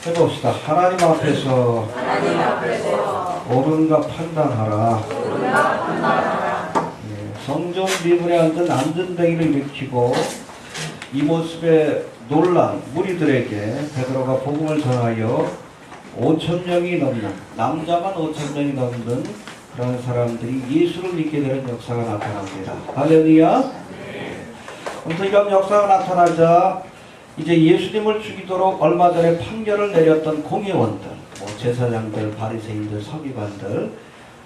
해봅시다. 하나님 앞에서 옳은가 판단하라. 성전 미문에 앉은 안전뱅이를 일으키고 이 모습에 놀란 무리들에게 베드로가 복음을 전하여 5,000명이 넘는, 남자만 5,000명이 넘는 그런 사람들이 예수를 믿게 되는 역사가 나타납니다. 할렐루야. 그래서 이런 역사가 나타나자 이제 예수님을 죽이도록 얼마 전에 판결을 내렸던 공회원들, 제사장들, 바리새인들, 서기관들,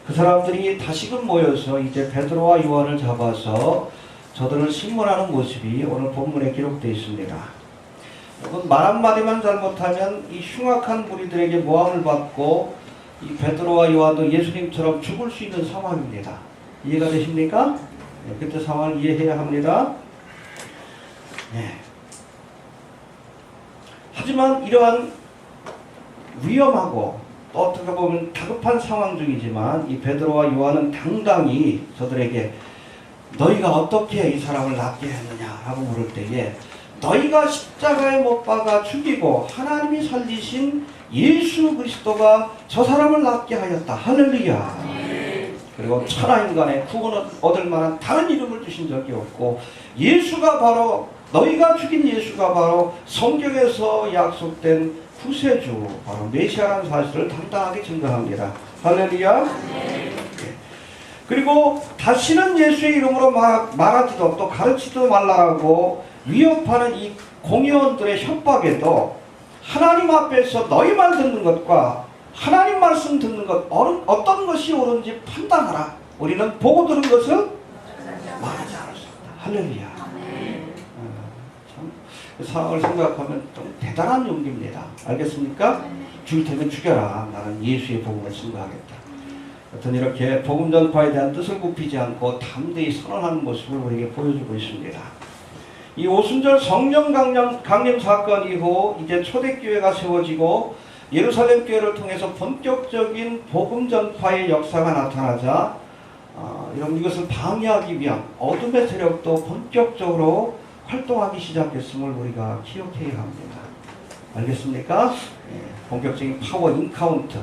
그 사람들이 다시금 모여서 이제 베드로와 요한을 잡아서 저들을 신문하는 모습이 오늘 본문에 기록되어 있습니다. 여러분, 말 한마디만 잘못하면 이 흉악한 무리들에게 모함을 받고 이 베드로와 요한도 예수님처럼 죽을 수 있는 상황입니다. 이해가 되십니까? 그때 상황을 이해해야 합니다. 네. 하지만 이러한 위험하고 또 어떻게 보면 다급한 상황 중이지만 이 베드로와 요한은 당당히 저들에게 너희가 어떻게 이 사람을 낫게 했느냐 하고 물을 때에 너희가 십자가에 못 박아 죽이고 하나님이 살리신 예수 그리스도가 저 사람을 낫게 하였다. 할렐루야. 그리고 천하인간의 구원을 얻을 만한 다른 이름을 주신 적이 없고 예수가 바로 너희가 죽인 예수가 바로 성경에서 약속된 구세주 바로 메시아라는 사실을 당당하게 증거합니다. 할렐루야. 그리고 다시는 예수의 이름으로 말하지도 또 가르치지도 말라고 위협하는 이 공회원들의 협박에도 하나님 앞에서 너희 말 듣는 것과 하나님 말씀 듣는 것 어떤 것이 옳은지 판단하라. 우리는 보고 들은 것을 말하지 않을 수 없다. 할렐루야. 참 상황을 생각하면 좀 대단한 용기입니다. 알겠습니까? 죽일 테면 죽여라. 나는 예수의 복음을 증거하겠다. 여튼 이렇게 복음 전파에 대한 뜻을 굽히지 않고 담대히 선언하는 모습을 우리에게 보여주고 있습니다. 이 오순절 성령 강림 사건 이후 이제 초대교회가 세워지고 예루살렘 교회를 통해서 본격적인 복음 전파의 역사가 나타나자 여러분 이것을 방해하기 위한 어둠의 세력도 본격적으로 활동하기 시작했음을 우리가 기억해야 합니다. 알겠습니까? 본격적인 파워 인카운트,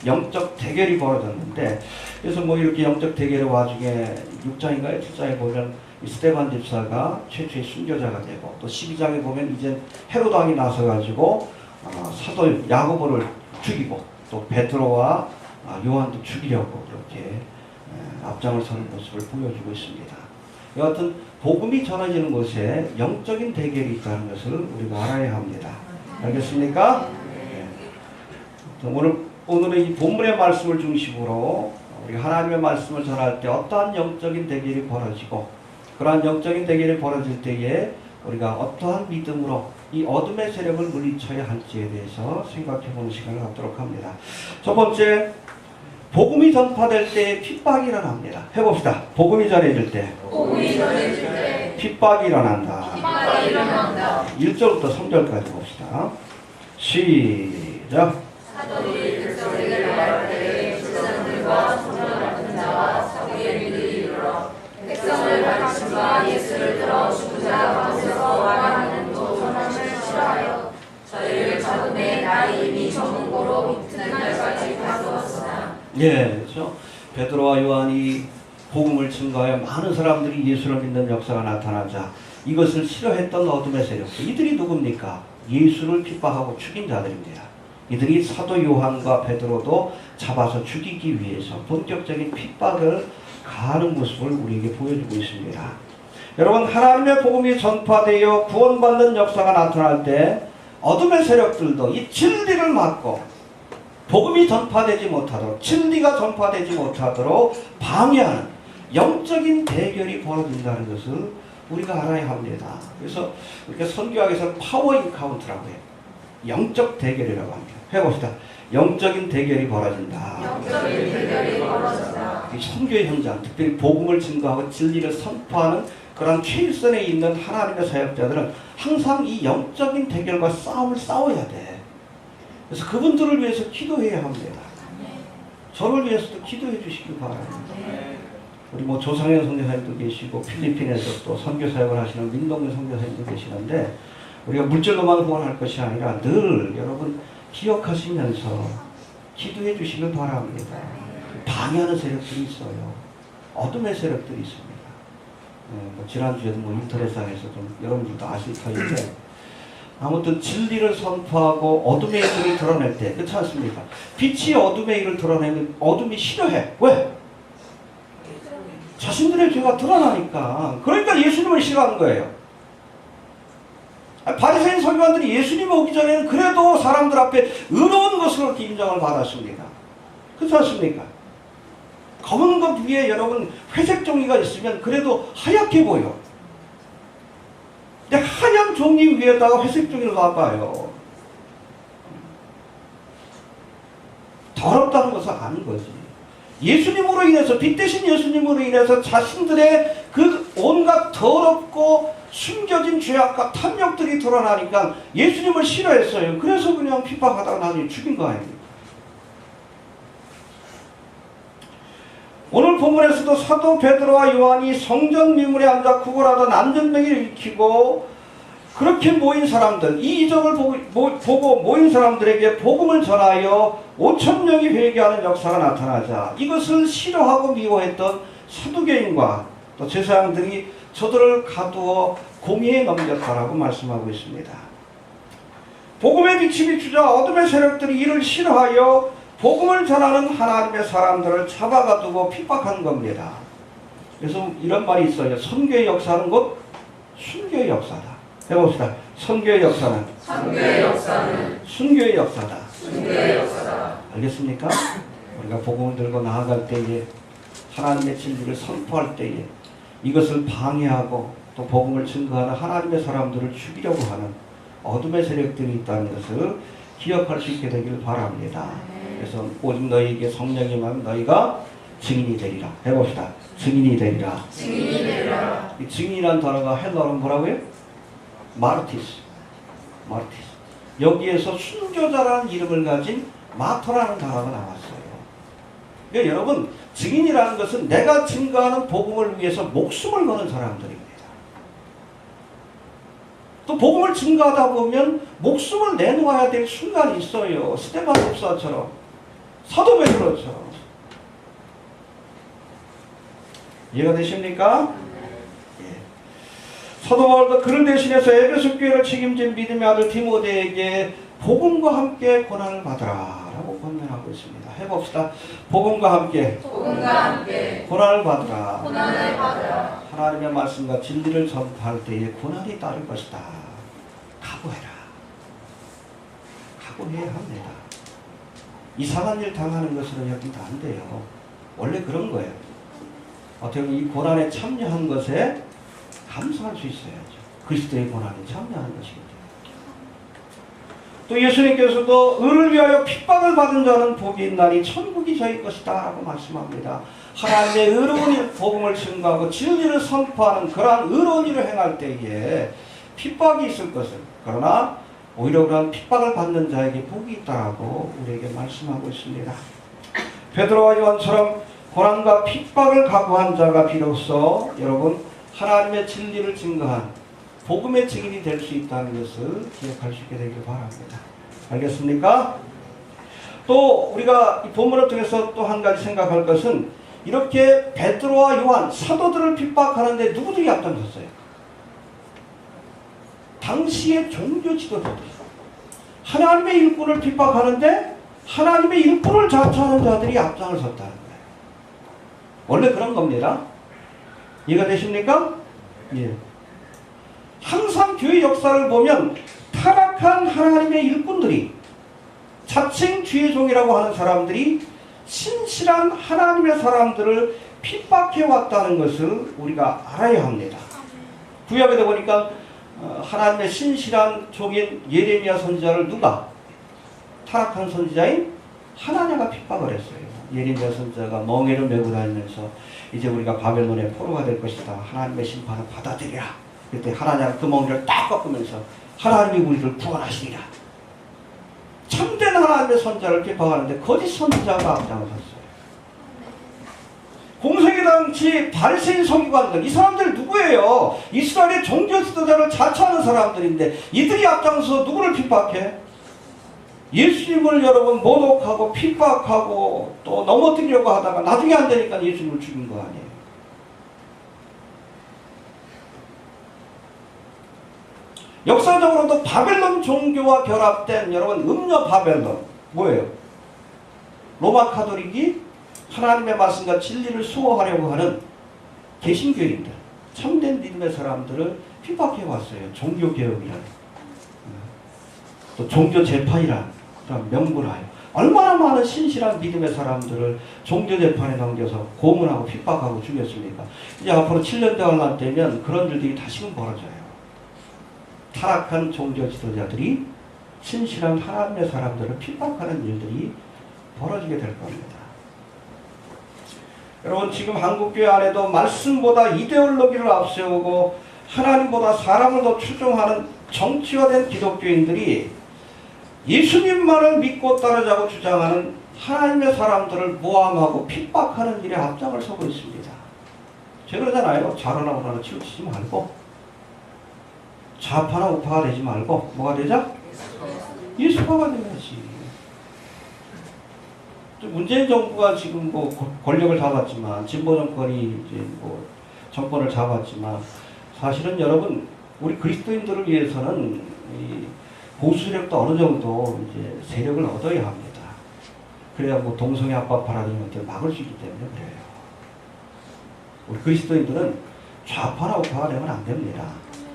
영적 대결이 벌어졌는데 그래서 이렇게 영적 대결의 와중에 6장인가요? 7장에 보면 스데반 집사가 최초의 순교자가 되고 또 12장에 보면 이제 헤롯 왕이 나서가지고 사도 야고보를 죽이고 또 베드로와 요한도 죽이려고 그렇게 앞장을 서는 모습을 보여주고 있습니다. 여하튼 복음이 전해지는 곳에 영적인 대결이 있다는 것을 우리가 알아야 합니다. 알겠습니까? 오늘은 이 본문의 말씀을 중심으로 우리가 하나님의 말씀을 전할 때 어떠한 영적인 대결이 벌어지고 그러한 영적인 대결이 벌어질 때에 우리가 어떠한 믿음으로 이 어둠의 세력을 물리쳐야 할지에 대해서 생각해보는 시간을 갖도록 합니다. 첫 번째, 복음이 전파될 때 핍박이 일어납니다. 해봅시다. 복음이 전해질 때 핍박이 일어난다. 1절부터 3절까지 봅시다. 시작. 사도들이 백성에게 말할 때에 제사장들과 성전 같은 자와 서기관들이 이르러 백성을 가르침과 예수를 들어 죽은 자 가운데서 말하는 도전함을 싫어하여 저희를 잡음에 날이 이미 저문고로 이튿 날까지 가두었으나. 그렇죠. 베드로와 요한이 복음을 증거하여 많은 사람들이 예수를 믿는 역사가 나타나자 이것을 싫어했던 어둠의 세력들, 이들이 누굽니까? 예수를 핍박하고 죽인 자들입니다. 이들이 사도 요한과 베드로도 잡아서 죽이기 위해서 본격적인 핍박을 가하는 모습을 우리에게 보여주고 있습니다. 여러분, 하나님의 복음이 전파되어 구원받는 역사가 나타날 때 어둠의 세력들도 이 진리를 막고 복음이 전파되지 못하도록, 진리가 전파되지 못하도록 방해하는 영적인 대결이 벌어진다는 것을 우리가 알아야 합니다. 그래서 이렇게 선교학에서는 파워 인카운트라고 해요. 영적 대결이라고 합니다. 해봅시다. 영적인 대결이 벌어진다. 영적인 대결이 벌어진다. 이 선교의 현장, 특별히 복음을 증거하고 진리를 선포하는 그런 최일선에 있는 하나님의 사역자들은 항상 이 영적인 대결과 싸움을 싸워야 돼. 그래서 그분들을 위해서 기도해야 합니다. 저를 위해서도 기도해 주시기 바랍니다. 우리 조상현 선교사님도 계시고 필리핀에서 또 선교 사역을 하시는 민동근 선교사님도 계시는데 우리가 물질로만 후원할 것이 아니라 늘 여러분 기억하시면서 기도해 주시길 바랍니다. 방해하는 세력들이 있어요. 어둠의 세력들이 있습니다. 지난주에도 인터넷상에서 좀 여러분들도 아실 터인데, 아무튼 진리를 선포하고 어둠의 일을 드러낼 때, 그렇지 않습니까? 빛이 어둠의 일을 드러내면 어둠이 싫어해. 왜? 자신들의 죄가 드러나니까. 그러니까 예수님을 싫어하는 거예요. 바리새인 서기관들이 예수님 오기 전에는 그래도 사람들 앞에 의로운 것으로 그렇게 인정을 받았습니다. 그렇지 않습니까? 검은 것 위에 여러분 회색 종이가 있으면 그래도 하얗게 보여. 근데 하얀 종이 위에다가 회색 종이를 놔봐요. 더럽다는 것을 아는 거지. 예수님으로 인해서, 빛 대신 예수님으로 인해서 자신들의 그 온갖 더럽고 숨겨진 죄악과 탐욕들이 드러나니까 예수님을 싫어했어요. 그래서 그냥 핍박하다가 나중에 죽인 거 아닙니까? 오늘 본문에서도 사도 베드로와 요한이 성전 미문에 앉아 구걸하던 안전병을 일으키고 그렇게 모인 사람들, 이 이적을 보고 모인 사람들에게 복음을 전하여 5,000명이 회개하는 역사가 나타나자 이것을 싫어하고 미워했던 사두개인과 또 제사장들이 저들을 가두어 공의에 넘겼다라고 말씀하고 있습니다. 복음의 빛이 비추자 어둠의 세력들이 이를 싫어하여 복음을 전하는 하나님의 사람들을 잡아가두고 핍박한 겁니다. 그래서 이런 말이 있어요. 선교의 역사는 곧 순교의 역사다. 해봅시다. 선교의 역사는 순교의 역사다. 알겠습니까? 우리가 복음을 들고 나아갈 때에, 하나님의 진리를 선포할 때에 이것을 방해하고 또 복음을 증거하는 하나님의 사람들을 죽이려고 하는 어둠의 세력들이 있다는 것을 기억할 수 있게 되길 바랍니다. 그래서 오직 너희에게 성령이 임하면 너희가 증인이 되리라. 해봅시다. 증인이 되리라. 이 증인이라는 단어가 헬라어로 뭐라고요? 마르티스. 여기에서 순교자라는 이름을 가진 마토라는 단어가 나왔어요. 그러니까 여러분, 증인이라는 것은 내가 증거하는 복음을 위해서 목숨을 거는 사람들입니다. 또 복음을 증거하다 보면 목숨을 내놓아야 될 순간이 있어요. 스데반 목사처럼, 사도 베드로처럼. 이해가 되십니까? 사도 바울도 그를 대신해서 에베소 교회를 책임진 믿음의 아들 디모데에게 복음과 함께 고난을 받으라 라고 권면하고 있습니다. 해봅시다. 복음과 함께 고난을 받으라. 하나님의 말씀과 진리를 전파할 때에 고난이 따를 것이다. 각오해라. 각오해야 합니다. 이상한 일 당하는 것으로 여기도 안 돼요. 원래 그런 거예요. 어떻게 보면 이 고난에 참여한 것에 감사할 수 있어야죠. 그리스도의 고난에 참여하는 것이기 때문에. 또 예수님께서도 의를 위하여 핍박을 받은 자는 복이 있나니 천국이 저희 것이다 라고 말씀합니다. 하나님의 의로운 일, 복음을 증거하고 진리를 선포하는 그러한 의로운 일을 행할 때에 핍박이 있을 것을, 그러나 오히려 그런 핍박을 받는 자에게 복이 있다라고 우리에게 말씀하고 있습니다. 베드로와 요한처럼 고난과 핍박을 각오한 자가 비로소 여러분 하나님의 진리를 증거한 복음의 증인이 될 수 있다는 것을 기억할 수 있게 되길 바랍니다. 알겠습니까? 또 우리가 이 본문을 통해서 또 한 가지 생각할 것은 이렇게 베드로와 요한 사도들을 핍박하는데 누구들이 앞장섰어요? 당시의 종교 지도자들. 하나님의 일꾼을 핍박하는데 하나님의 일꾼을 자처하는 자들이 앞장을 섰다는 거예요. 원래 그런 겁니다. 이해가 되십니까? 예. 항상 교회 역사를 보면 타락한 하나님의 일꾼들이, 자칭 주의 종이라고 하는 사람들이 신실한 하나님의 사람들을 핍박해 왔다는 것을 우리가 알아야 합니다. 구약에 보니까 하나님의 신실한 종인 예레미야 선지자를 누가? 타락한 선지자인 하나냐가 핍박을 했어요. 예레미야 선지자가 멍에를 메고 다니면서 이제 우리가 바벨론의 포로가 될 것이다. 하나님의 심판을 받아들이라. 그때 하나냐가 그 멍에를 딱 꺾으면서 하나님이 우리를 구원하시리라. 참된 하나님의 선지자를 핍박하는데 거짓 선지자가 앞장섰어요. 공생의 당시 바리새인 서기관들, 이 사람들 누구예요? 이스라엘의 종교 지도자를 자처하는 사람들인데 이들이 앞장서서 누구를 핍박해? 예수님을 여러분 모독하고 핍박하고 또 넘어뜨리려고 하다가 나중에 안 되니까 예수님을 죽인 거 아니에요. 역사적으로도 바벨론 종교와 결합된 여러분 음녀 바벨론 뭐예요? 로마 카톨릭이 하나님의 말씀과 진리를 수호하려고 하는 개신교인들, 참된 믿음의 사람들을 핍박해 왔어요. 종교개혁이라는 또 종교재판이라는 그런 명분하에 얼마나 많은 신실한 믿음의 사람들을 종교재판에 넘겨서 고문하고 핍박하고 죽였습니까? 이제 앞으로 7년 대환란 때면 그런 일들이 다시금 벌어져요. 타락한 종교 지도자들이 신실한 하나님의 사람들을 핍박하는 일들이 벌어지게 될 겁니다. 여러분 지금 한국교회 안에도 말씀보다 이데올로기를 앞세우고 하나님보다 사람을 더 추종하는 정치화된 기독교인들이 예수님만을 믿고 따르자고 주장하는 하나님의 사람들을 모함하고 핍박하는 일에 앞장을 서고 있습니다. 제가 그러잖아요. 좌로나 우로나 치우치지 말고 좌파나 우파가 되지 말고 뭐가 되자? 예수파가 되야지. 문재인 정부가 지금 뭐 권력을 잡았지만 진보 정권이 이제 뭐 정권을 잡았지만 사실은 여러분 우리 그리스도인들을 위해서는 이 보수 세력도 어느 정도 이제 세력을 얻어야 합니다. 그래야 뭐 동성애 합법 파라digm 것들을 막을 수 있기 때문에 그래요. 우리 그리스도인들은 좌파나 우파가 되면 안 됩니다.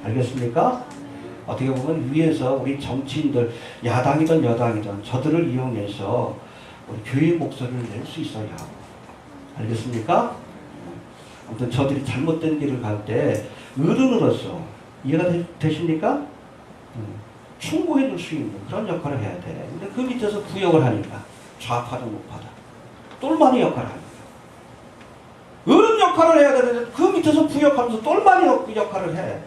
알겠습니까? 어떻게 보면 위에서 우리 정치인들 야당이든 여당이든 저들을 이용해서 우리 교회의 목소리를 낼 수 있어야 하고 알겠습니까? 아무튼 저들이 잘못된 길을 갈 때 어른으로서 이해가 되십니까? 충고해 줄 수 있는 그런 역할을 해야 돼. 근데 그 밑에서 부역을 하니까 좌파든 우파든 똘마니 역할을 합니다. 어른 역할을 해야 되는데 그 밑에서 부역하면서 똘마니 역할을 해.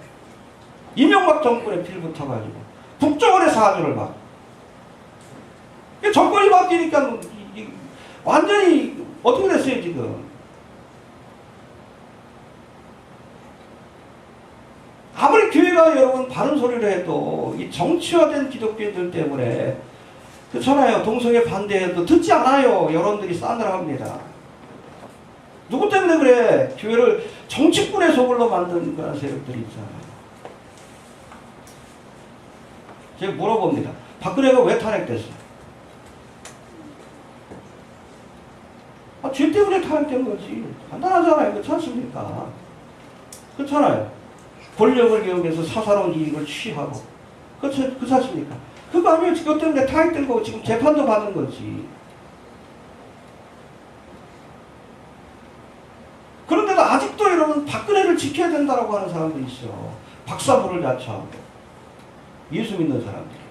이명박 정권에 빌붙어가지고 국정원의 사주를 막 정권이 바뀌니까 완전히 어떻게 됐어요 지금. 아무리 교회가 여러분 바른 소리를 해도 이 정치화된 기독교인들 때문에 그렇잖아요. 동성애 반대해도 듣지 않아요. 여론들이 싸늘합니다. 누구 때문에 그래? 교회를 정치꾼의 소굴로 만든 그런 세력들이 있잖아요. 제가 물어봅니다. 박근혜가 왜 탄핵됐어요? 죄 때문에 탄핵된 거지. 간단하잖아요. 그렇지 않습니까? 그렇잖아요. 권력을 이용해서 사사로운 이익을 취하고. 그렇지 않습니까? 그거 아니면 그것 때문에 탄핵된 거고 지금 재판도 받은 거지. 그런데도 아직도 여러분 박근혜를 지켜야 된다고 하는 사람도 있어. 박사부를 자처하고. 예수 믿는 사람들이.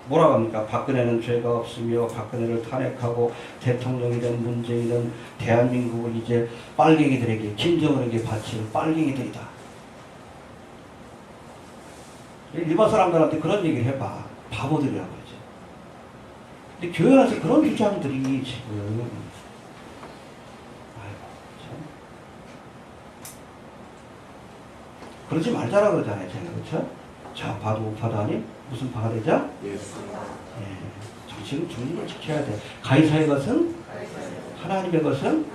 뭐라고 합니까? 박근혜는 죄가 없으며 박근혜를 탄핵하고 대통령이 된 문재인은 대한민국을 이제 빨갱이들에게 김정은에게 바칠 빨갱이들이다. 일반 사람들한테 그런 얘기를 해봐. 바보들이라고 하지. 근데 교회 안에서 그런 주장들이 지금 아이고 참 그러지 말자라 그러잖아요. 제가 그렇죠? 좌파도 우파도 아닌 무슨 파가 되자? 예수. 정치는 중립을 지켜야 돼. 가이사의 것은 하나님의 것은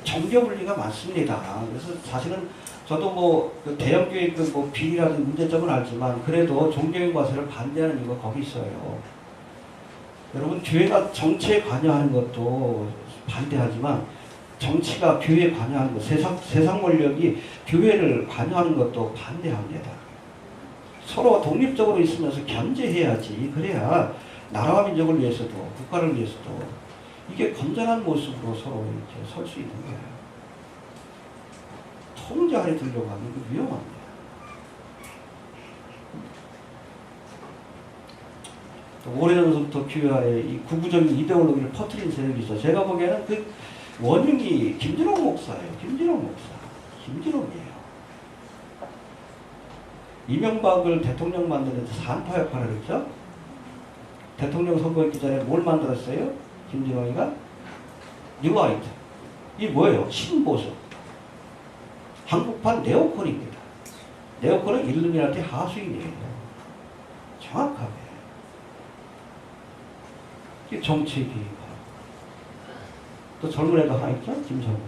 정교 분리가 많습니다. 그래서 사실은 저도 뭐 대형 교회 뭐 비리라든 문제점은 알지만 그래도 종교인 과세를 반대하는 이유가 거기 있어요. 여러분 교회가 정치에 관여하는 것도 반대하지만 정치가 교회에 관여하는 것, 세상 권력이 교회를 관여하는 것도 반대합니다. 서로 독립적으로 있으면서 견제해야지. 그래야 나라와 민족을 위해서도 국가를 위해서도 이게 건전한 모습으로 서로 이렇게 설 수 있는 거예요. 통제 아래 들려고 하면 그 위험합니다. 오래전부터 교회 안에 이 구구적인 이데올로기를 퍼뜨린 세력이 있어. 제가 보기에는 그 원흉이 김진홍 목사예요. 김진홍 목사. 김진홍이에요. 이명박을 대통령 만드는데 산파 역할을 했죠. 대통령 선거했기 전에 뭘 만들었어요? 김진홍이가? 뉴라이트. 이게 뭐예요? 신보수. 한국판 네오콘입니다. 네오콘은 일루미나티 하수인이에요. 정확하게. 이게 정책이. 또 젊은 애도 하나 있죠? 김성훈.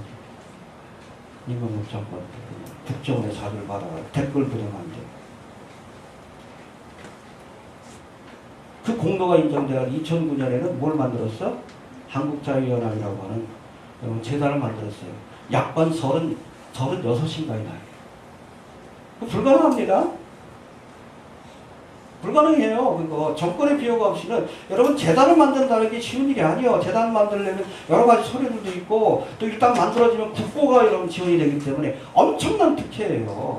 이명박 정권 국정원의 사주를 받아가 댓글 부정한데 그 공로가 인정되어 2009년에는 뭘 만들었어? 한국자유연합이라고 하는 재단을 만들었어요. 약관 36인가의 나이에요. 불가능합니다. 불가능해요. 그거 정권의 비호가 없이는 여러분 재단을 만든다는 게 쉬운 일이 아니에요. 재단 만들려면 여러 가지 서류들도 있고 또 일단 만들어지면 국고가 여러분 지원이 되기 때문에 엄청난 특혜예요.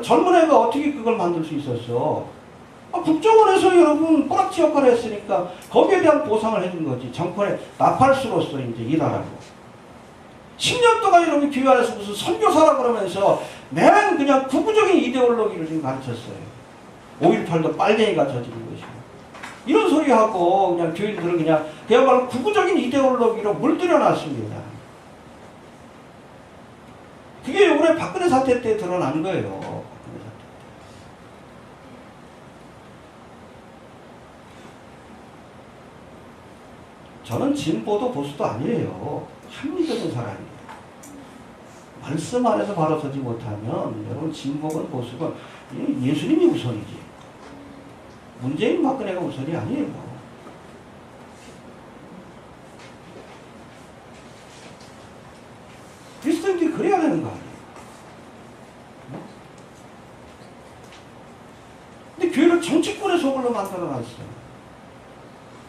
젊은 애가 어떻게 그걸 만들 수 있었어? 국정원에서 여러분 꼬락지 역할을 했으니까 거기에 대한 보상을 해준 거지. 정권의 나팔수로서 이제 일하라고. 10년 동안 여러분 교회 안에서 무슨 선교사라 그러면서 맨 그냥 구구적인 이데올로기를 지금 가르쳤어요. 5.18도 빨갱이가 저지른 것이고. 이런 소리하고 그냥 교인들은 그냥 그야말로 구구적인 이데올로기로 물들여 놨습니다. 그게 올해 박근혜 사태 때 드러난 거예요. 박근혜 사태 때. 저는 진보도 보수도 아니에요. 합리적인 사람입니다. 말씀 안에서 바로 서지 못하면 여러분 진보건 보수건 예수님이 우선이지. 문재인 박근혜가 우선이 아니에요. 그리스도인들이 그래야 되는 거 아니에요. 근데 교회를 정치권의 소굴로 만들어놨어요.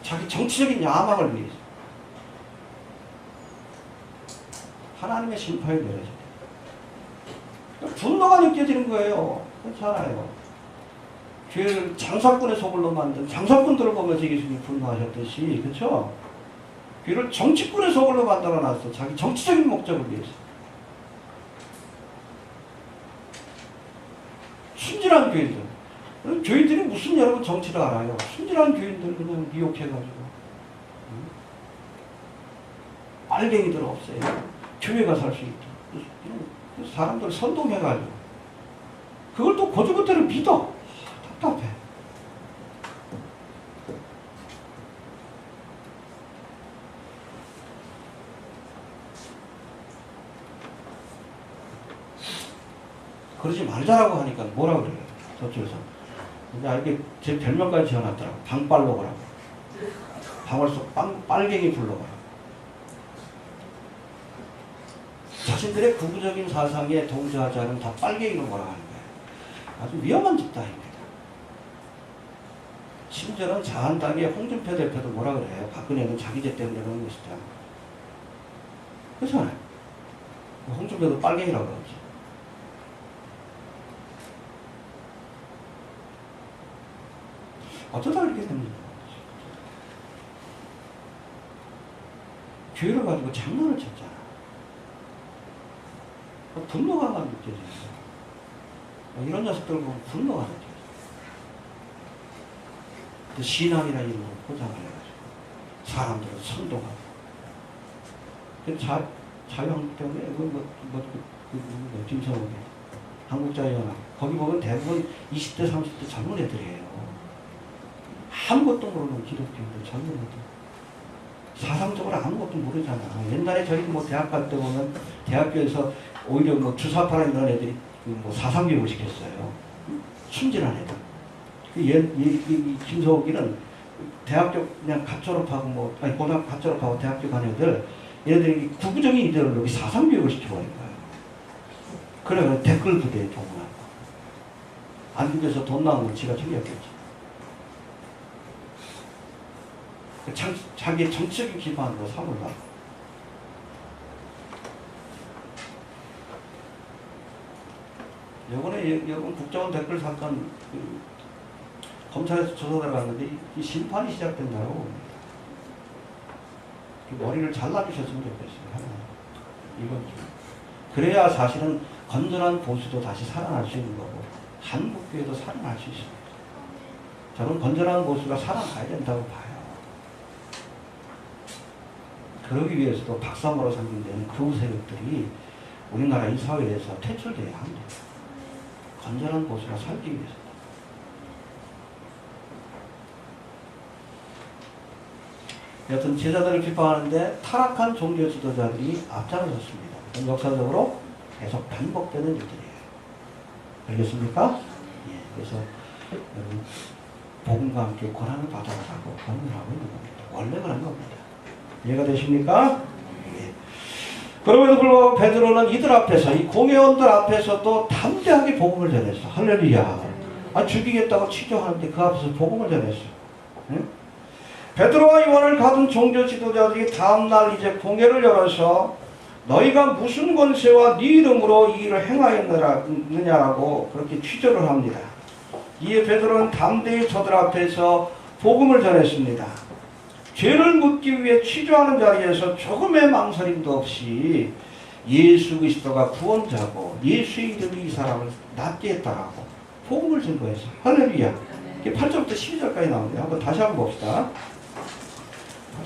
자기 정치적인 야망을 위해서. 하나님의 심판이 내려져요. 분노가 느껴지는 거예요. 그렇잖아요. 교회를 장사꾼의 소굴로 만든 장사꾼들을 보면서 예수님이 분노하셨듯이, 그렇죠? 교회를 정치꾼의 소굴로 만들어놨어. 자기 정치적인 목적을 위해서. 순진한 교인들. 교인들이 무슨 여러분 정치를 알아요? 순진한 교인들 그냥 미혹해가지고 빨갱이들 없애요. 교회가 살 수 있도록 사람들 선동해가지고 그걸 또 고주고대로 믿어. 답답해. 그러지 말자라고 하니까 뭐라 그래요? 저쪽에서. 근데 이게 제 별명까지 지어놨더라고. 방빨로거라고. 방울 속 빨갱이 불로거라고. 자신들의 구구적인 사상에 동조하지 않으면 다 빨갱이로 뭐라 하는 거예요. 아주 위험한 집단입니다. 심지어는 자한당의 홍준표 대표도 뭐라 그래요? 박근혜는 자기 죄 때문에 그런 것이다. 그렇잖아요. 홍준표도 빨갱이라고 그러지. 어쩌다 이렇게 됩니까? 교회를 가지고 장난을 쳤잖아. 분노가 막 느껴져요. 이런 녀석들 보면 분노가 느껴져요. 신앙이라는 이름으로 포장을 해가지고 사람들을 선동하고. 자유한국 때문에 김성욱이 한국자유연합 거기 보면 대부분 20대 30대 젊은 애들이에요. 아무것도 모르는 기독교인들 젊은 애들. 사상적으로 아무것도 모르잖아. 옛날에 저희 뭐 대학 갈 때 보면 대학교에서 오히려 뭐 주사파나 이런 애들이 뭐 사상교육을 시켰어요. 순진한 애들. 이 김석이는 대학교 그냥 갓 졸업하고 고등학교 갓 졸업하고 대학교 간 애들 얘네들이 구구적인 이데올로기 사상교육을 시켜버린 거예요. 그래서 댓글 부대에 동원하고 안국에서 돈 나오는 지가 챙겼겠지. 자기의 정치적인 기반으로 삼으려고. 이번에 여러분 국정원 댓글 사건 검찰에서 조사 들어갔는데 이 심판이 시작된다고 봅니다. 머리를 잘라주셨으면 좋겠어요. 이건 그래야 사실은 건전한 보수도 다시 살아날 수 있는 거고 한국교회도 살아날 수 있습니다. 저는 건전한 보수가 살아가야 된다고 봐요. 그러기 위해서도 박사모로 상징되는 그 세력들이 우리나라 이 사회에서 퇴출돼야 합니다. 건전한 곳으로 살기 위해서. 여튼 제자들을 비판하는데 타락한 종교 지도자들이 앞장섰습니다. 역사적으로 계속 반복되는 일들이에요. 알겠습니까? 예, 그래서 여러분 복음과 함께 고난을 받아가라고 권면하고 있는 겁니다. 원래 그런 겁니다. 이해가 되십니까? 예. 그럼에도 불구하고 베드로는 이들 앞에서, 이 공회원들 앞에서도 담대하게 복음을 전했어. 할렐루야. 죽이겠다고 치조하는데 그 앞에서 복음을 전했어. 응? 베드로와 요한을 가둔 종교 지도자들이 다음날 이제 공회를 열어서 너희가 무슨 권세와 네 이름으로 이 일을 행하였느냐라고 그렇게 취조를 합니다. 이에 베드로는 담대히 저들 앞에서 복음을 전했습니다. 죄를 묻기 위해 취조하는 자리에서 조금의 망설임도 없이 예수 그리스도가 구원자고 예수의 이름이 이 사람을 낫게 했다라고 복음을 증거했어요. 할렐루야. 8절부터 12절까지 나오는데 한번 다시 한번 봅시다.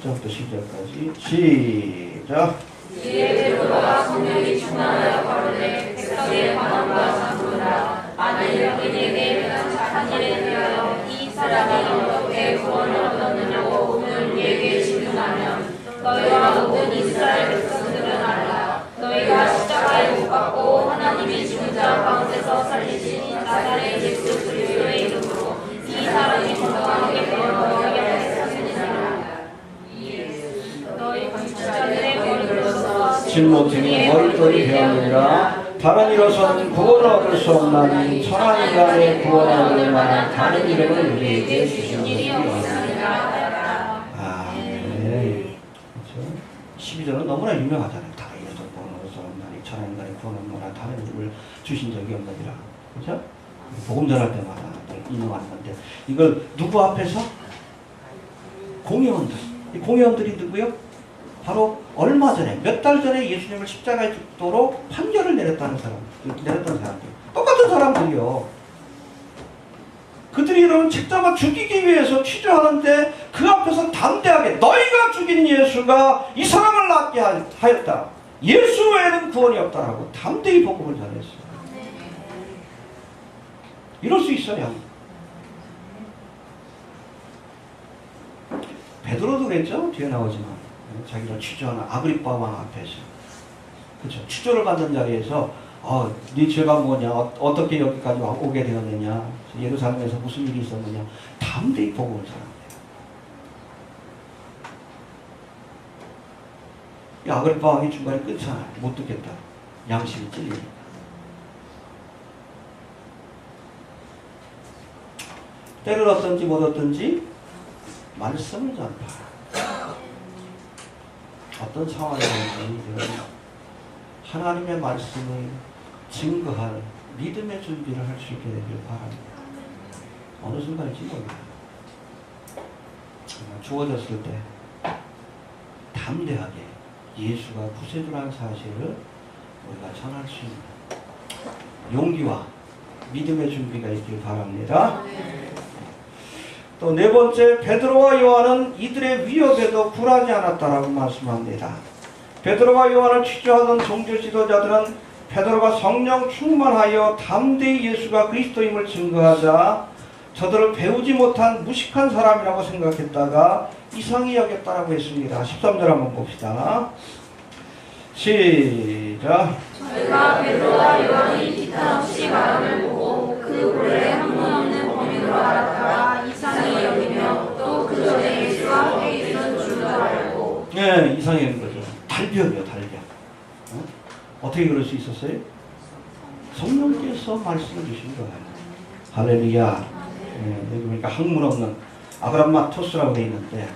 8절부터 12절까지 시작. 이에 베드로가 성령이 충만하여 가로되 백성의 방언과 상고라 만일 너희에게 착한 일에 대하여 이 사람이 어떻게 구원을 얻었느냐고 오늘 우리에게 질문하면 너희와 모든 이스라엘 백성들은 알라. 너희가 십자가에 못 박고 하나님이 죽은 자 가운데서 살리신 나사렛 예수 그리스도의 이름으로 이 사람이 건강하게 되어 너희에게 했으니라. 너희 불자들의 머리로서 진노팀이 머릿돌이 되었느니라. 다른 이로서는 구원을 얻을 수 없나니 천한 인간의 구원을 얻을 만한 다른 이름을 우리에게 주신 일이 없으니라. 네. 그렇죠? 12절은 너무나 유명하잖아요. 다른 이로서는 구원을 얻을 수 없나니 천한 인간의 구원을 얻을 만한 다른 이름을 주신 적이 없느니라. 그렇죠? 복음 전할 때마다 인용하는 건데 이걸 누구 앞에서? 공회원들. 이 공회원들이 누구요? 바로 얼마 전에, 몇 달 전에 예수님을 십자가에 죽도록 판결을 내렸던 사람들. 똑같은 사람들이요. 그들이 이런 책잡아 죽이기 위해서 취조하는데 그 앞에서 담대하게 너희가 죽인 예수가 이 사람을 낫게 하였다. 예수 외에는 구원이 없다라고 담대히 복음을 전했어요. 이럴 수 있어요. 베드로도 그랬죠? 뒤에 나오지만. 자기를 취조하는 아그리빠 왕 앞에서. 그렇죠. 취조를 받는 자리에서 네 죄가 뭐냐? 어떻게 여기까지 오게 되었느냐? 예루살렘에서 무슨 일이 있었느냐? 담대히 복음을 전합니다. 이 아그리빠 왕이 중간에 끊잖아요. 못 듣겠다. 양심이 찔리니까. 때를 얻든지 못 얻든지 말씀을 전파. 어떤 상황이든지 하나님의 말씀을 증거할 믿음의 준비를 할 수 있게 되길 바랍니다. 어느 순간일지 모릅니다. 주어졌을 때 담대하게 예수가 구세주라는 사실을 우리가 전할 수 있는 용기와 믿음의 준비가 있길 바랍니다. 또 네 번째, 베드로와 요한은 이들의 위협에도 굴하지 않았다라고 말씀합니다. 베드로와 요한을 취조하던 종교 지도자들은 베드로가 성령 충만하여 담대히 예수가 그리스도임을 증거하자 저들을 배우지 못한 무식한 사람이라고 생각했다가 이상히 여겼다라고 했습니다. 13절 한번 봅시다. 시작. 저희가 베드로와 요한이 기탄 없이 말함을 보고 그 본래 학문 없는 범인으로 알았다가 이상히 여기며 또 그 전에 예수와 함께 있는 줄도 알고. 네, 이상히 여긴 거죠. 달병이요, 달병. 어떻게 그럴 수 있었어요? 성령께서 말씀을 주신 거예요. 할렐루야. 여기 보니까 학문 없는 아브람마토스라고 되어 있는데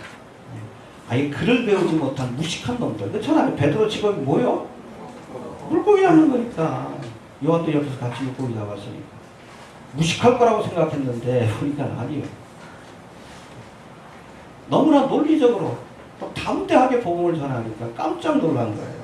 아예 글을 배우지 못한 무식한 놈들. 그렇잖아요. 베드로 직업이 뭐요? 물고기 하는 거니까. 요한도 옆에서 같이 물고기 잡았으니까. 무식할 거라고 생각했는데 보니까 아니에요. 너무나 논리적으로 또 담대하게 복음을 전하니까 깜짝 놀란 거예요.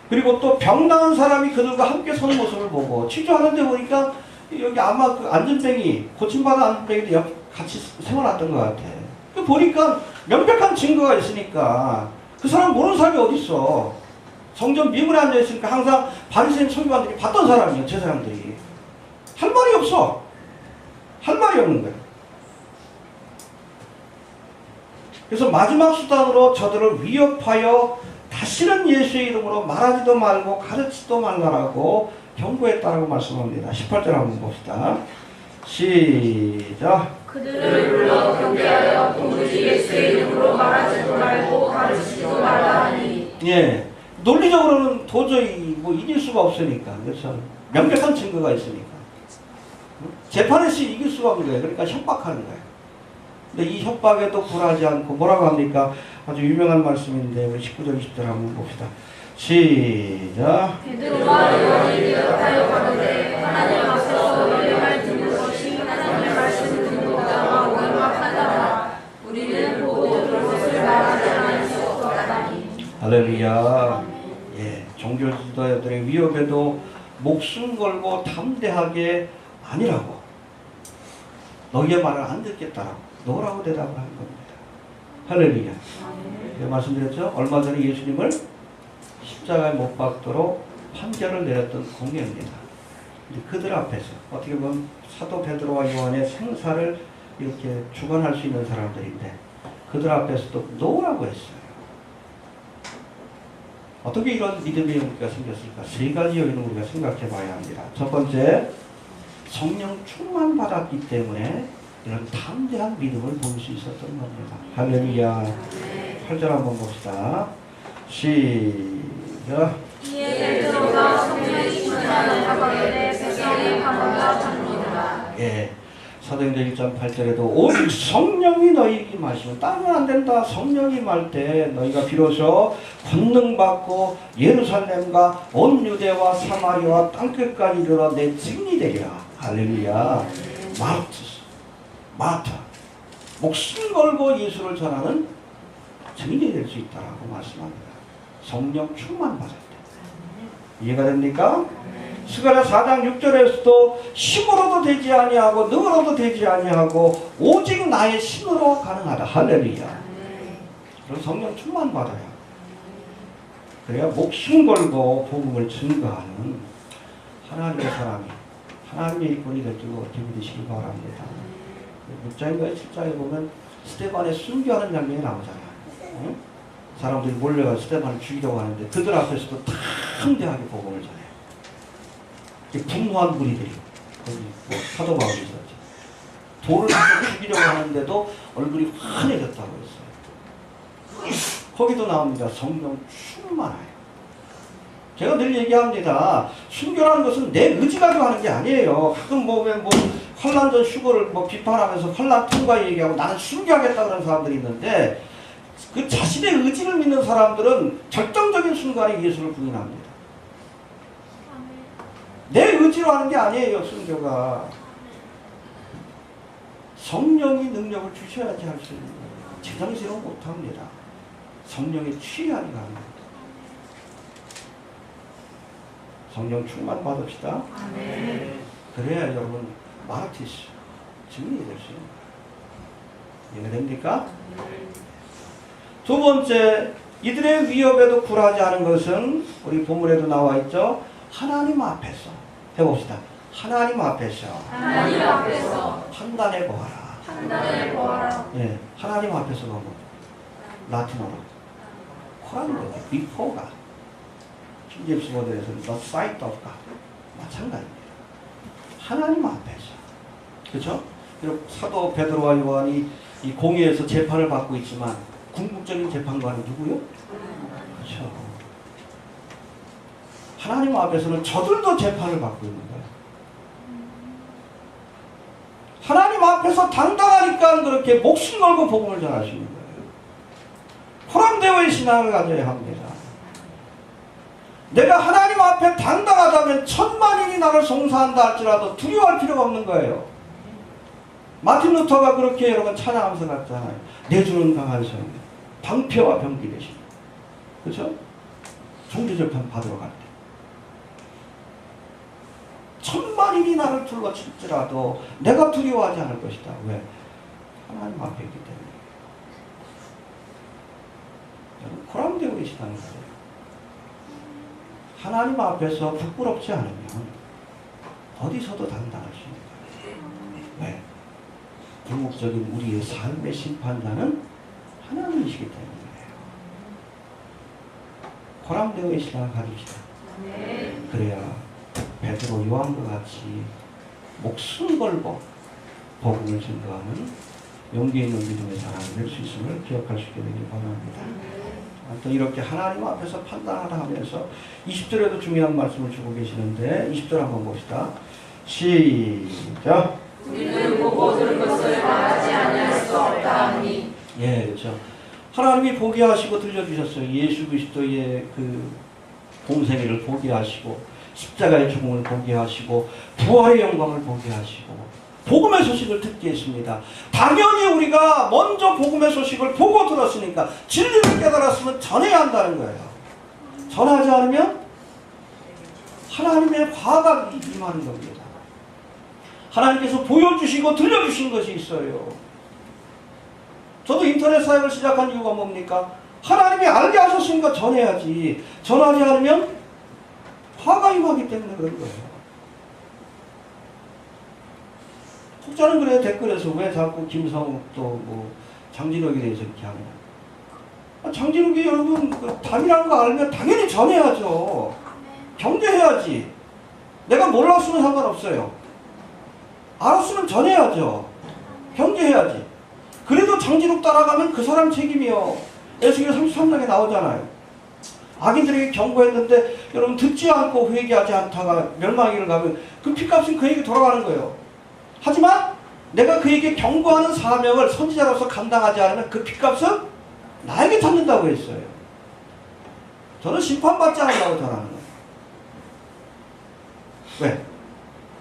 그리고 또 병 나은 사람이 그들과 함께 서는 모습을 보고 취조하는데 보니까 여기 아마 그 안전뱅이, 고침받은 안전뱅이도 같이 세워놨던 것 같아. 보니까 명백한 증거가 있으니까 그 사람 모르는 사람이 어디 있어. 성전 미문에 앉아있으니까 항상 바리새인 서기관들이 봤던 사람이에요. 제 사람들이. 할 말이 없어. 할 말이 없는 거예요. 그래서 마지막 수단으로 저들을 위협하여 다시는 예수의 이름으로 말하지도 말고 가르치지도 말라라고 경고했다라고 말씀합니다. 18절 한번 봅시다. 시작. 그들을 불러 경계하여 도무지 예수의 이름으로 말하지도 말고 가르치지도 말라 하니. 예, 논리적으로는 도저히 뭐 이길 수가 없으니까. 그렇죠. 명백한 증거가 있으니까. 재판에서 이길 수가 없는 거예요. 그러니까 협박하는 거예요. 근데 이 협박에도 굴하지 않고 뭐라고 합니까? 아주 유명한 말씀인데 우리 19절 20절 한번 봅시다. 시작. 베드로와 요한이 대답하여 가로되 하나님 앞에서 예배할 듣는 것이 하나님의 말씀을 듣는 것과 오해하다가 우리는 보고 들은 것을 말하지 않을 수 없다니. 할렐루야. 예, 종교 지도자들의 위협에도 목숨 걸고 담대하게 아니라고, 너희의 말을 안 듣겠다라고, 너라고 대답을 하는 겁니다. 할렐루야. 제가 말씀드렸죠? 얼마 전에 예수님을 십자가에 못 박도록 판결을 내렸던 공예입니다. 그들 앞에서 어떻게 보면 사도 베드로와 요한의 생사를 이렇게 주관할 수 있는 사람들인데 그들 앞에서도 노라고 했어요. 어떻게 이런 믿음의 용기가 생겼을까? 세 가지 요인을 우리가 생각해 봐야 합니다. 첫 번째, 성령 충만 받았기 때문에 이런 담대한 믿음을 볼 수 있었던 겁니다. 할렐루야. 8절 한번 봅시다. 시작. 이에 베드로가 성령이 충만하는 가거에 백성의 반응과 잡니다. 예. 사도행전 1장 8절에도 오직 성령이 너희에게 임하시면 따르면 안 된다. 성령이 임할 때 너희가 비로소 권능 받고 예루살렘과 온 유대와 사마리아와 땅끝까지 이르러 내 증인이 되리라. 할렐루야. 마타 목숨 걸고 예수를 전하는 증인이 될 수 있다라고 말씀합니다. 성령 충만 받을 때. 이해가 됩니까? 스가랴 4장 6절에서도 힘으로도 되지 아니하고 능으로도 되지 아니하고 오직 나의 신으로 가능하다. 할렐루야. 그럼 성령 충만 받아야, 그래야 목숨 걸고 복음을 증거하는 하나님의 사람이, 하나님의 일꾼이 될 줄 어떻게 믿으시기 바랍니다. 6장인가 7장에 보면 스데반의 순교하는 장면이 나오잖아요. 응? 사람들이 몰려가 스데반을 죽이려고 하는데 그들 앞에서도 담대하게 복음을 전해요. 분노한 무리들이 거기 뭐 사도 바울이 있었죠. 돌을 죽이려고 하는데도 얼굴이 환해졌다고 했어요. 거기도 나옵니다. 성령 충만하여. 제가 늘 얘기합니다. 순교라는 것은 내 의지가 하는 게 아니에요. 가끔 보면 뭐 환란전 휴거를 뭐 비판하면서 환란 통과 얘기하고 나는 순교하겠다 그런 사람들이 있는데 그 자신의 의지를 믿는 사람들은 결정적인 순간에 예수를 부인합니다. 내 의지로 하는 게 아니에요. 순교가 성령이 능력을 주셔야지 할 수 있는 거예요. 제 정신으로 못합니다. 성령의 취하니까 합니다. 성령 충만 받읍시다. 아멘. 그래야 여러분 마르티스 증인이 될 수 있는 거예요. 이해됩니까? 두 번째, 이들의 위협에도 굴하지 않은 것은 우리 본문에도 나와 있죠. 하나님 앞에서 해봅시다. 하나님 앞에서 하나님 앞에서 판단해 보아라. 판단해 보아라. 예, 하나님 앞에서가 뭐 라틴어로 코란도 비포가 킹제임스 버전에서는 the sight of God 마찬가지입니다. 하나님 앞에서, 그렇죠? 그리고 사도 베드로와 요한이 이 공회에서 재판을 받고 있지만 궁극적인 재판관은 누구요? 그렇죠. 하나님 앞에서는 저들도 재판을 받고 있는 거예요. 하나님 앞에서 당당하니까 그렇게 목숨 걸고 복음을 전할 수 있는 거예요. 호람대오의 신앙을 가져야 합니다. 내가 하나님 앞에 당당하다면 천만인이 나를 송사한다 할지라도 두려워할 필요가 없는 거예요. 마틴 루터가 그렇게 여러분 찬양하면서 갔잖아요. 내 주는 강한 성, 방패와 병기 대신. 그렇죠? 종교재판 받으러 갈 때. 천만인이 나를 둘러칠지라도 내가 두려워하지 않을 것이다. 왜? 하나님 앞에 있기 때문에. 여러분, 코람데오의 신앙이 있어요. 하나님 앞에서 부끄럽지 않으면 어디서도 당당하십니다. 왜? 궁극적인 우리의 삶의 심판자는 하나님이시기 때문이에요. 고랑되어 있으라 가립시다. 그래야 베드로 요한과 같이 목숨 걸고 복음을 증거하는 용기 있는 믿음의 사람이 될 수 있음을 기억할 수 있게 되길 바랍니다. 또 이렇게 하나님 앞에서 판단을 하면서 20절에도 중요한 말씀을 주고 계시는데 20절 한번 봅시다. 시작. 우리는 보고 들은 것을 말하지 아니할 수 없다 하니. 예, 그렇죠. 하나님이 보게 하시고 들려주셨어요. 예수 그리스도의 그 공생애를 보게 하시고 십자가의 죽음을 보게 하시고 부활의 영광을 보게 하시고 복음의 소식을 듣게 했습니다. 당연히 우리가 먼저 복음의 소식을 보고 들었으니까 진리를 깨달았으면 전해야 한다는 거예요. 전하지 않으면 하나님의 화가 임하는 겁니다. 하나님께서 보여주시고 들려주신 것이 있어요. 저도 인터넷 사역을 시작한 이유가 뭡니까? 하나님이 알게 하셨으니까 전해야지. 전하지 않으면 화가 임하기 때문에 그런 거예요. 혹자는 그래요. 댓글에서 왜 자꾸 김성욱 또 뭐 장진욱에 대해서 이렇게 하느냐. 장진욱이 여러분 그 답이라는 거 알면 당연히 전해야죠. 경계해야지. 내가 몰랐으면 상관없어요. 알았으면 전해야죠. 경계해야지. 그래도 장진욱 따라가면 그 사람 책임이요. 에스겔 33장에 나오잖아요. 악인들에게 경고했는데 여러분 듣지 않고 회개하지 않다가 멸망하기를 가면 그 핏값은 그에게 돌아가는 거예요. 하지만 내가 그에게 경고하는 사명을 선지자로서 감당하지 않으면 그 핏값은 나에게 닿는다고 했어요. 저는 심판받지 않는다고 전하는 거예요. 왜?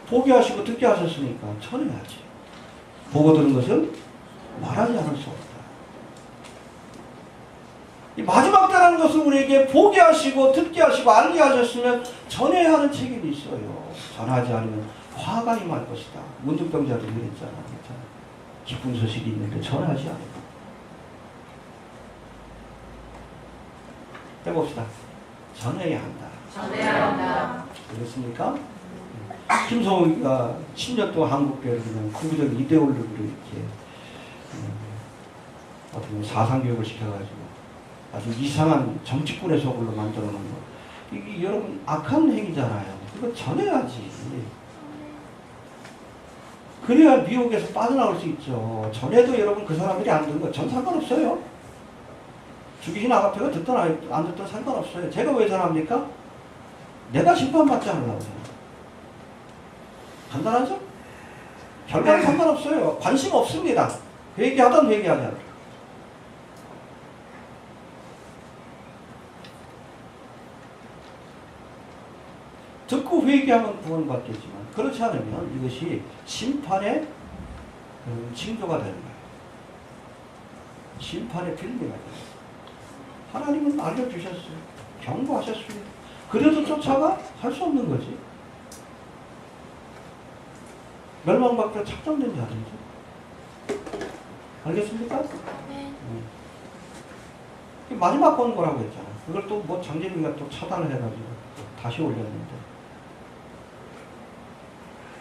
보게 하시고 듣게 하셨으니까 전해야지. 보고 들은 것은 말하지 않을 수 없다. 이 마지막 때라는 것은 우리에게 보게 하시고 듣게 하시고 알게 하셨으면 전해야 하는 책임이 있어요. 전하지 않으면 화가 임할 것이다. 문득병자들이 그랬잖아. 기쁜 소식이 있는데 전하지 않고. 해봅시다. 전해야 한다. 전해야 한다. 그렇습니까? 김성욱이가 10년 동안 한국교회를 그냥 구구적 이데올로기로 이렇게 어떻게 보면 사상교육을 시켜가지고 아주 이상한 정치꾼의 소굴로 만들어 놓은 거. 이게 여러분 악한 행위잖아요. 이거 전해야지. 그래야 미혹에서 빠져나올 수 있죠. 전에도 여러분 그 사람들이 안 듣는 거 전 상관없어요. 죽이신 아가페가 듣든 안 듣든 상관없어요. 제가 왜 전합니까? 내가 심판받지 않으려고 해요. 간단하죠? 결과는 상관없어요. 관심 없습니다. 회개하든 회개하지 않든. 듣고 회개하면 구원받겠지만 그렇지 않으면 이것이 심판의 징조가 되는 거예요. 심판의 빌미가 되는 거예요. 하나님은 알려주셨어요. 경고하셨습니다. 그래도 쫓아가 할 수 없는 거지. 멸망받기로 작정된 자들이죠. 알겠습니까? 네. 마지막 권고라고 했잖아. 그걸 또 뭐 장재민이가 또 차단을 해가지고 다시 올렸는데.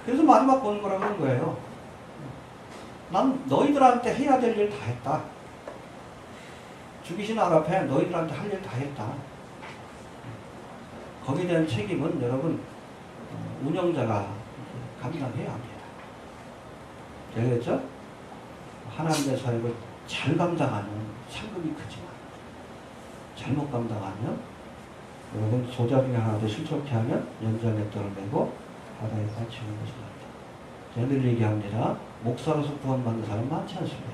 그래서 마지막 권고라고 하는 거예요. 난 너희들한테 해야 될 일 다 했다. 죽이신 아가페 너희들한테 할 일 다 했다. 거기에 대한 책임은 여러분 운영자가 감당해야 합니다. 제가 그랬죠? 하나님의 사역을 잘 감당하면 상급이 크지만 잘못 감당하면 여러분 소자 중에 하나도 실족해 하면 연장의 뜰을 메고 바다에 빠지는 것이 납니다. 제가 늘 얘기합니다. 목사로서 구원받는 사람 많지 않습니다.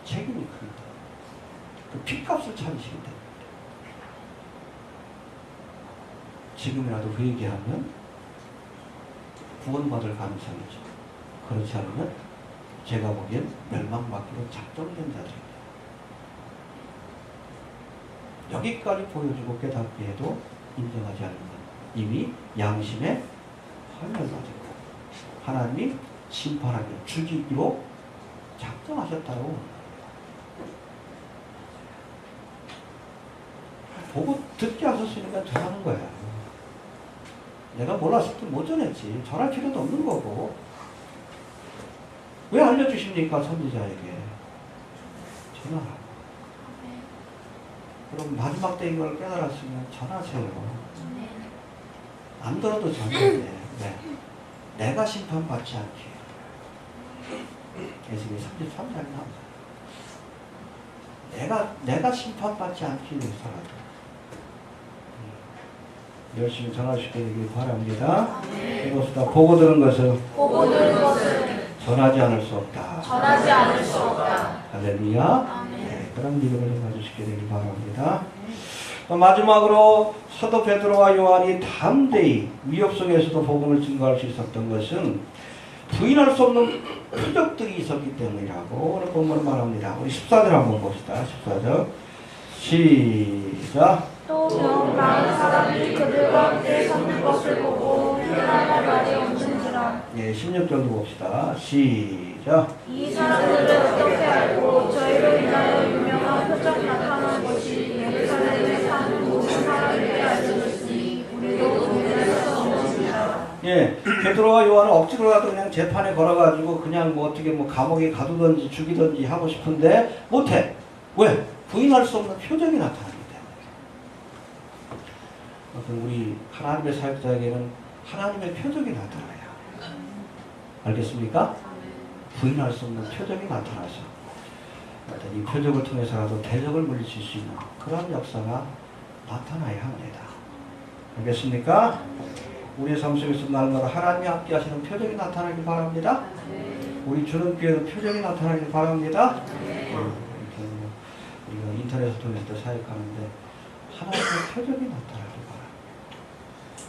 책임이 큽니다. 그 핏값을 찾으시기 때문에 지금이라도 회개하면 구원받을 가능성이 있죠. 그렇지 않으면 제가 보기엔 멸망받기로 작정된 자들입니다. 여기까지 보여주고 깨닫게 해도 인정하지 않는 것. 이미 양심에 환멸받았고 하나님이 심판하기로 죽이기로 작정하셨다고. 보고 듣게 하셨으니까 전하는 거야. 내가 몰랐을 때 못 전했지. 전할 필요도 없는 거고. 왜 알려주십니까? 선지자에게. 전하라고. 그럼 마지막 때인 걸 깨달았으면 전하세요. 안 들어도 전해야 돼. 왜? 내가 심판받지 않게. 예수님이 33장에 나옵니다. 내가 심판받지 않기 위해서라도 열심히 전하시게 되길 바랍니다. 이것을 다 보고 들은 것은 전하지 않을 수 없다. 할렐루야. 네, 그런 믿음을 가지시게 되길 바랍니다. 마지막으로 사도 베드로와 요한이 담대히 위협 속에서도 복음을 증거할 수 있었던 것은 부인할 수 없는 표적들이 있었기 때문이라고 오늘 본문은 말합니다. 우리 14절 한번 봅시다. 14절 시작. 또 많은 사람들이 그들과 함께 섰는 것을 보고 일어나는 말이 없는지라. 예, 16절도 봅시다. 시작. 이 사람들을 어떻게 알고 저희로 인하여 유명한 표적 나타난 것이 예루살렘에 사는 모든 사람에게 알려졌으니 우리도 동일할 수 없느니라. 예, 베드로와 요한은 억지로라도 그냥 재판에 걸어가지고 그냥 뭐 어떻게 뭐 감옥에 가두든지 죽이든지 하고 싶은데 못해. 왜? 부인할 수 없는 표적이 나타나기 때문에. 우리 하나님의 사역자에게는 하나님의 표적이 나타나요. 알겠습니까? 부인할 수 없는 표적이 나타나서 이 표적을 통해서라도 대적을 물리칠 수 있는 그런 역사가 나타나야 합니다. 알겠습니까? 우리의 삶 속에서 날마다 하나님이 함께 하시는 표적이 나타나길 바랍니다. 우리 주는 교회도 표적이 나타나길 바랍니다. 우리가 인터넷을 통해서 사역하는데 하나님의 표적이 나타나길 바랍니다.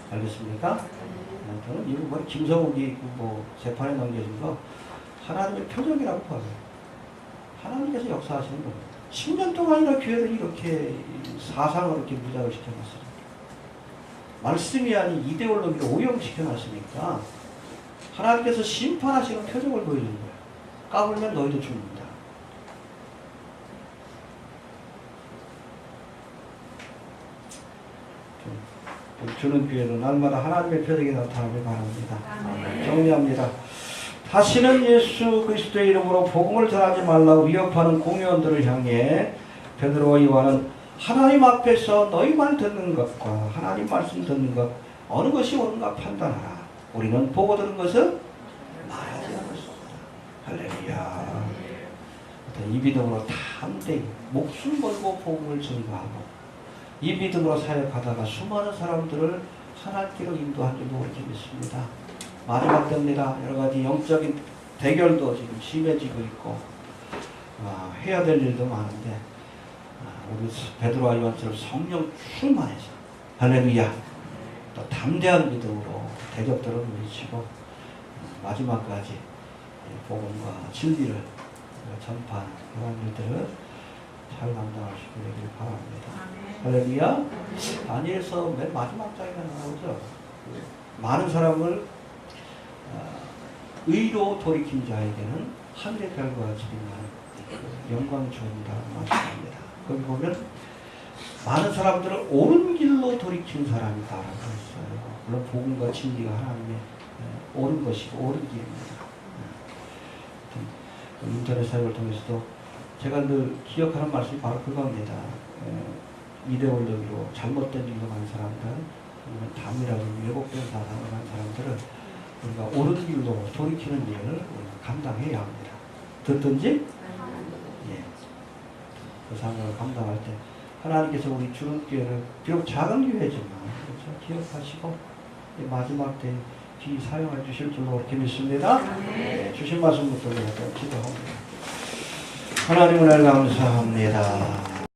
알겠습니까? 저는 이번 김성욱이 뭐 재판에 넘겨진 거 하나님의 표적이라고 봐요. 하나님께서 역사하시는 거예요. 10년 동안이나 교회를 이렇게 사상을 이렇게 무장을 시켜놨어요. 말씀이 아닌 이데올로기를 오염시켜놨으니까 하나님께서 심판하시는 표적을 보여주는 거예요. 까불면 너희도 죽는다. 주는 교회는 날마다 하나님의 표적이 나타나길 바랍니다. 정리합니다. 다시는 예수 그리스도의 이름으로 복음을 전하지 말라고 위협하는 공회원들을 향해 베드로와 요한은 하나님 앞에서 너희 말 듣는 것과 하나님 말씀 듣는 것 어느 것이 옳은가 판단하라. 우리는 보고 들은 것은 말하지 않을 수 없다. 할렐루야. 이 믿음으로 담대히 목숨 걸고 복음을 증거하고 이 믿음으로 사역하다가 수많은 사람들을 하나님께로 인도한 줄 모르게 믿습니다. 마지막 때입니다. 여러 가지 영적인 대결도 지금 심해지고 있고 해야 될 일도 많은데 우리 베드로와 요한처럼 성령 충만해서 할렐루야 또 담대한 믿음으로 대적들을 물리치고 마지막까지 복음과 진리를 전파하는 그런 일들을 잘 감당하시고 되길 바랍니다. 할렐루야. 다니엘서 맨 마지막 장에 나오죠. 많은 사람을 의로 돌이킨 자에게는 하늘의 별과 같이 빛나는 영광 주었다 말씀합니다. 거기 보면 많은 사람들을 옳은 길로 돌이킨 사람이다라고 했어요. 물론 복음과 진리가 하나님의 옳은 것이고 옳은 길입니다. 인터넷 사역을 통해서도 제가 늘 기억하는 말씀이 바로 그겁니다. 이데올로기로 잘못된 일로 간 사람들, 담이라고 왜곡된 사상을 한 사람들은 우리가 옳은 길로 돌이키는 일을 우리가 감당해야 합니다. 듣든지 그 상황을 감당할 때 하나님께서 우리 주는 교회를 비록 작은 교회지만 그렇죠? 기억하시고 마지막 때 귀 사용해 주실 줄로 그렇게 믿습니다. 주신 말씀부터 기도합니다. 하나님 은혜를 감사합니다.